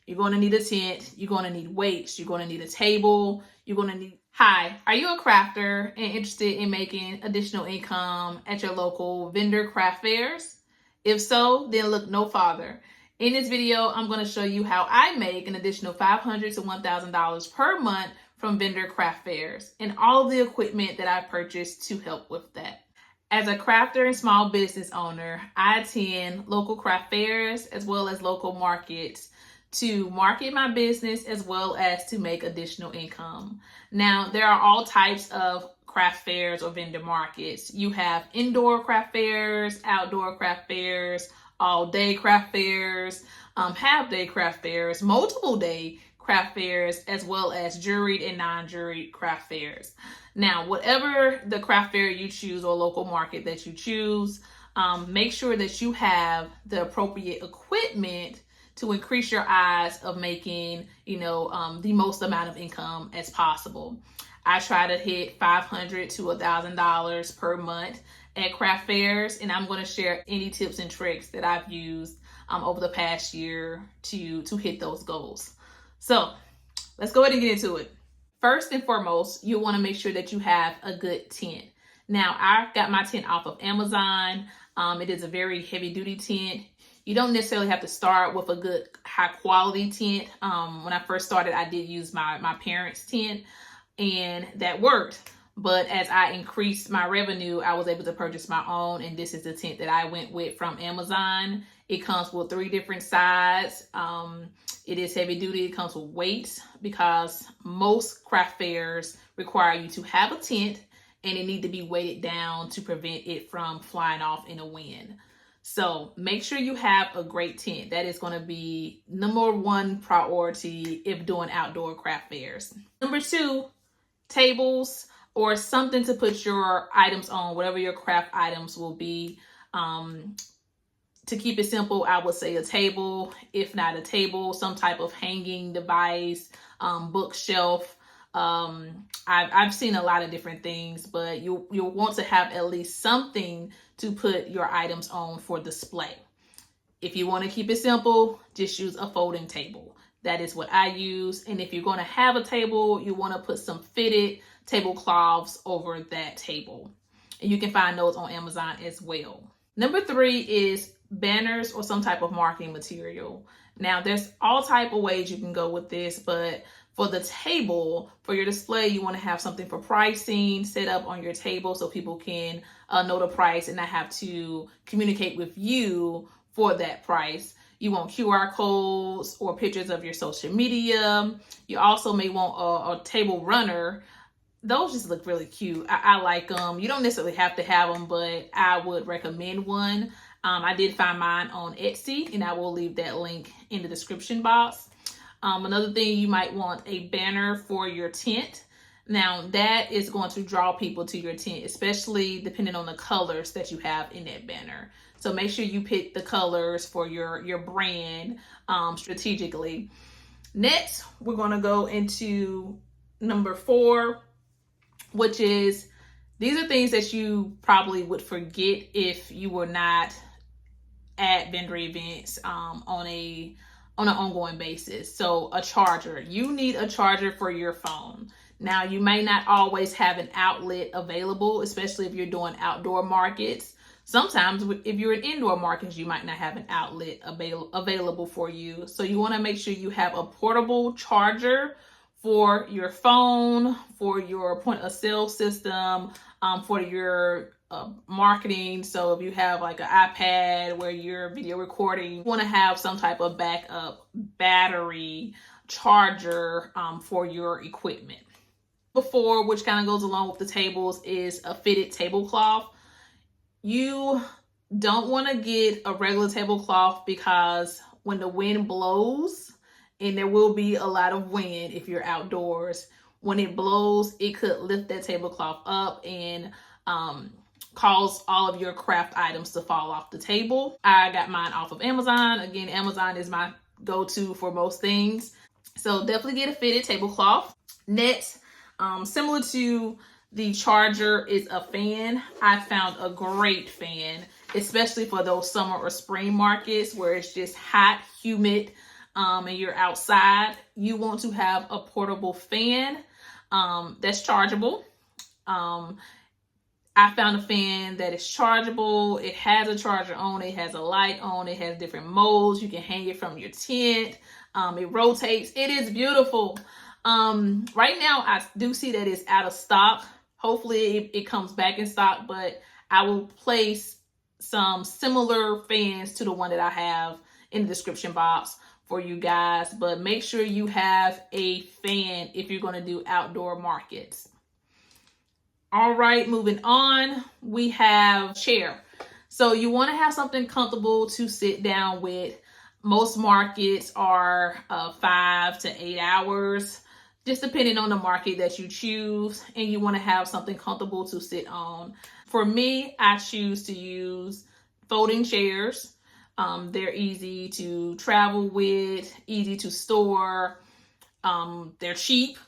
You're going to need a tent. You're going to need weights. You're going to need a table. You're going to need... Hi, are you a crafter and interested in making additional income at your local vendor craft fairs? If so, then look no farther. In this video, I'm going to show you how I make an additional $500 to $1,000 per month from vendor craft fairs and all of the equipment that I purchased to help with that. As a crafter and small business owner, I attend local craft fairs as well as local markets to market my business as well as to make additional income. Now, there are all types of craft fairs or vendor markets. You have indoor craft fairs, outdoor craft fairs, all-day craft fairs, half-day craft fairs, multiple-day craft fairs, as well as juried and non-juried craft fairs. Now, whatever the craft fair you choose or local market that you choose, make sure that you have the appropriate equipment to increase your odds of making, the most amount of income as possible. I try to hit $500 to $1,000 per month at craft fairs, and I'm going to share any tips and tricks that I've used over the past year to hit those goals. So let's go ahead and get into it. First and foremost, you want to make sure that you have a good tent. Now, I got my tent off of Amazon. It is a very heavy duty tent. You don't necessarily have to start with a good high quality tent. When I first started, I did use my parents' tent, and that worked. But as I increased my revenue, I was able to purchase my own, and this is the tent that I went with from Amazon. It comes with 3 different sides. It is heavy duty. It comes with weights because most craft fairs require you to have a tent, and it needs to be weighted down to prevent it from flying off in a wind. So make sure you have a great tent. That is going to be number 1 priority if doing outdoor craft fairs. Number 2, tables or something to put your items on, whatever your craft items will be. To keep it simple, I would say a table, if not a table, some type of hanging device, bookshelf. I've seen a lot of different things, but you'll want to have at least something to put your items on for display. If you want to keep it simple, just use a folding table. That is what I use. And if you're going to have a table, you want to put some fitted tablecloths over that table. And you can find those on Amazon as well. Number 3 is banners or some type of marketing material. Now, there's all type of ways you can go with this, but for the table, for your display, you want to have something for pricing set up on your table so people can know the price and not have to communicate with you for that price. You want QR codes or pictures of your social media. You also may want a table runner. Those just look really cute. I like them. You don't necessarily have to have them, but I would recommend one. I did find mine on Etsy, and I will leave that link in the description box. Another thing, you might want a banner for your tent. Now, that is going to draw people to your tent, especially depending on the colors that you have in that banner. So make sure you pick the colors for your brand strategically. Next, we're going to go into number 4, which is, these are things that you probably would forget if you were not at vendor events on an ongoing basis. So a charger. You need a charger for your phone. Now, you may not always have an outlet available, especially if you're doing outdoor markets. Sometimes if you're in indoor markets, you might not have an outlet available for you. So you want to make sure you have a portable charger for your phone, for your point of sale system, for your marketing. So if you have like an iPad where you're video recording, you want to have some type of backup battery charger for your equipment. Before, which kind of goes along with the tables, is a fitted tablecloth. You don't want to get a regular tablecloth because when the wind blows, and there will be a lot of wind if you're outdoors, when it blows, it could lift that tablecloth up and cause all of your craft items to fall off the table. I got mine off of Amazon. Again, Amazon is my go-to for most things. So definitely get a fitted tablecloth. Next, similar to the charger, is a fan. I found a great fan, especially for those summer or spring markets where it's just hot, humid. and you're outside, you want to have a portable fan that's chargeable. I found a fan that is chargeable. It has a charger on it, has a light on it, has different modes. You can hang it from your tent. It rotates. It is beautiful. Right now, I do see that it's out of stock. Hopefully, it comes back in stock, but I will place some similar fans to the one that I have in the description box for you guys. But make sure you have a fan if you're going to do outdoor markets. All right, moving on, we have chair. So you want to have something comfortable to sit down with. Most markets are 5 to 8 hours, just depending on the market that you choose, and you want to have something comfortable to sit on. For me, I choose to use folding chairs. They're easy to travel with, easy to store. They're cheap.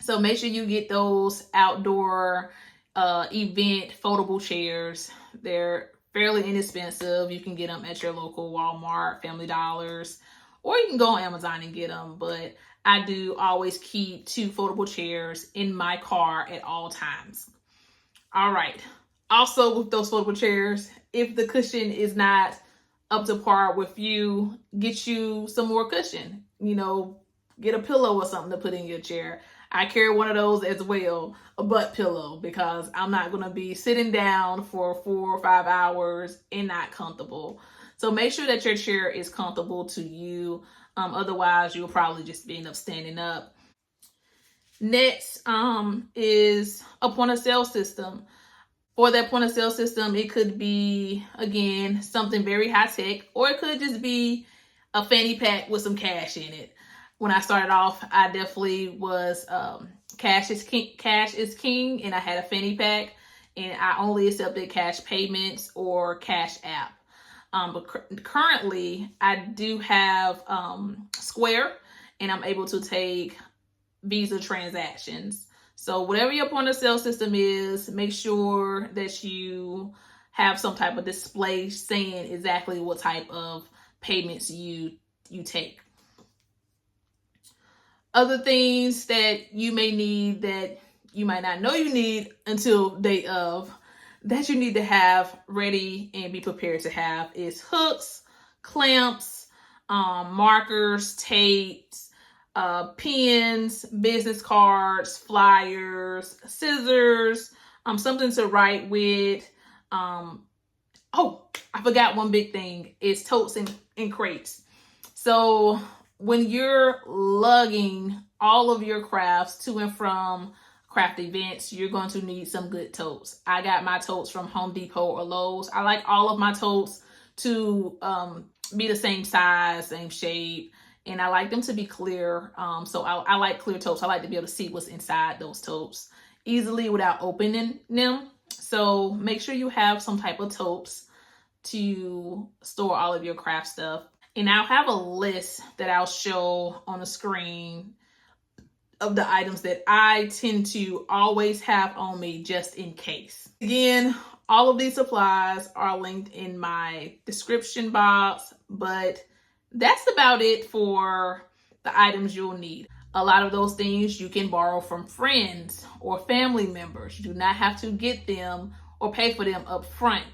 So make sure you get those outdoor event foldable chairs. They're fairly inexpensive. You can get them at your local Walmart, Family Dollars, or you can go on Amazon and get them. But I do always keep 2 foldable chairs in my car at all times. All right. Also with those foldable chairs, if the cushion is not up to par with you, get you some more cushion. You know, get a pillow or something to put in your chair. I carry one of those as well, a butt pillow, because I'm not going to be sitting down for 4 or 5 hours and not comfortable. So make sure that your chair is comfortable to you. Otherwise, you'll probably just end up standing up. Next is a point of sale system. For that point of sale system, it could be, again, something very high tech, or it could just be a fanny pack with some cash in it. When I started off, I definitely was cash is king, and I had a fanny pack, and I only accepted cash payments or Cash App. But currently, I do have Square, and I'm able to take Visa transactions. So whatever your point of sale system is, make sure that you have some type of display saying exactly what type of payments you take. Other things that you may need that you might not know you need until day of, that you need to have ready and be prepared to have, is hooks, clamps, markers, tapes, pens, business cards, flyers, scissors, something to write with. Oh, I forgot one big thing is totes and crates. So when you're lugging all of your crafts to and from craft events, you're going to need some good totes. I got my totes from Home Depot or Lowe's. I like all of my totes to be the same size, same shape, and I like them to be clear. So I like clear totes. I like to be able to see what's inside those totes easily without opening them. So make sure you have some type of totes to store all of your craft stuff. And I'll have a list that I'll show on the screen of the items that I tend to always have on me just in case. Again, all of these supplies are linked in my description box, but that's about it for the items you'll need. A lot of those things you can borrow from friends or family members. You do not have to get them or pay for them up front.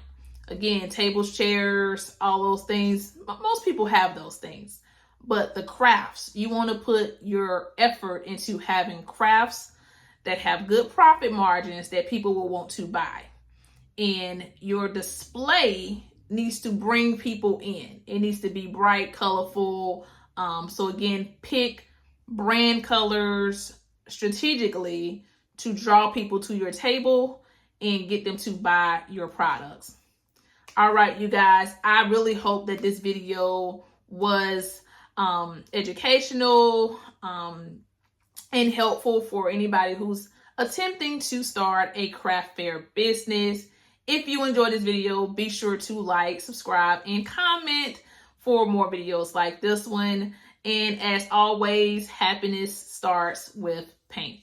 Again, tables, chairs, all those things. Most people have those things. But the crafts, you want to put your effort into having crafts that have good profit margins that people will want to buy. And your display needs to bring people in. It needs to be bright, colorful. So again, pick brand colors strategically to draw people to your table and get them to buy your products. All right, you guys, I really hope that this video was educational and helpful for anybody who's attempting to start a craft fair business. If you enjoyed this video, be sure to like, subscribe, and comment for more videos like this one. And as always, happiness starts with paint.